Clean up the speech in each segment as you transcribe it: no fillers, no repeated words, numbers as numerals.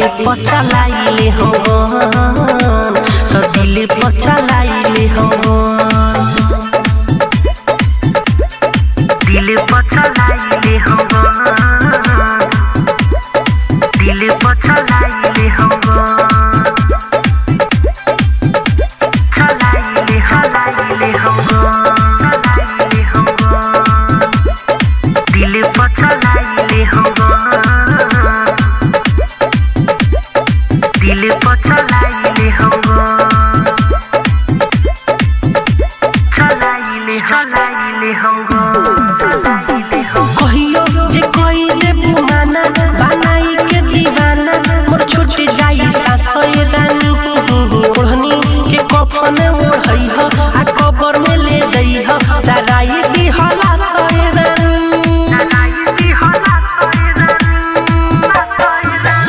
दिले पचलाइले हम तो दिले पचलाइले हम दिले पचलाइले हम दिले पचलाइले हम चलाइले चलाइले हम चलाइले हम दिले पचलाइले हम दिले पचलाइले हम चलाइले चलाइले हम चलाइले हम कहियो जे कइले बुमाना बनाई के दीवाना मोर छूट जाई सासोए रानी ओढ़नी के कफन ओढ़ई ह आ कबर में ले जई ह डराई दी हला सोए रानी डराई दी हला सोए रानी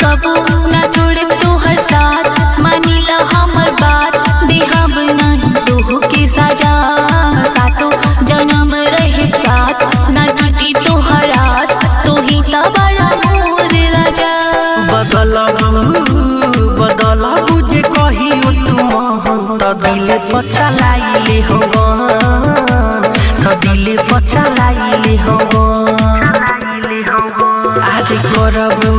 कबू ना छोड़े तोहर साथ मानिला हमर बात देहब नहीं तोह के सजा सातो जन्म रहे साथ ना टूटी तोहर आस तो ही ता बड़ा मोर राजा बदलबू जे कहियो तुम तो दिले पचलाइले हम तो दिले पचलाइले हम आरे करबू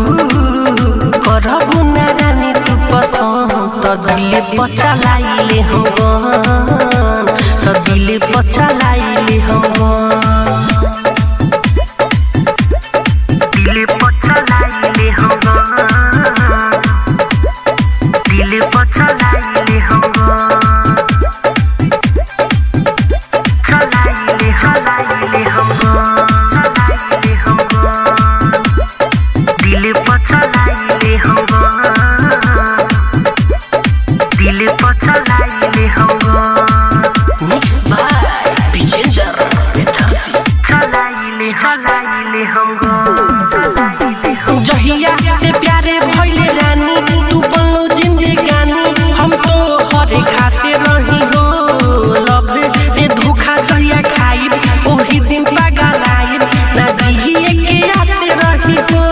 ना रानी तू पसंद तो दिले पचलाइले हम तो दिले पचलाइले हम दिले पचलाइले हम दिले पचलाइले हम चलाइले चलाइले हम चलाइले हम दिले पचलाइले हम दिले पचलाइले हम मिक्स बाय विजेंद्र बेदर्दी चलाइले चलाइले हम चलाइले हम जहिया से प्यारे भइले रानी तू बनलो जिंदगानी हम तो हरे खाते रही हो लब ए धोखा जहिया खाई ओही दिन पागल आई ना जिए के आते रही हो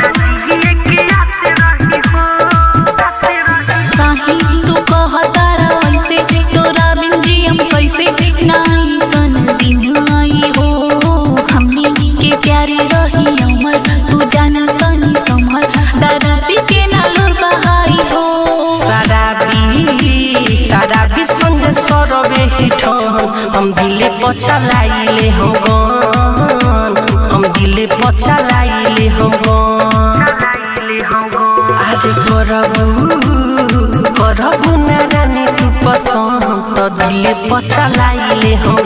ना जिए के आते रही हो साही तू कहता रह ऐसे तोरा बिन जियम कैसे नहीं सन दिन आई हो हमनी के प्यारे रही अमर तू जान तनी समर दरदी के नालोर बहाई हो साराबी संग सरबे हिठन हम दिले पचलाइले हम दिले पचलाइले हम आरे करबू ना रानी तू पसंद तो दिले पचलाइले हम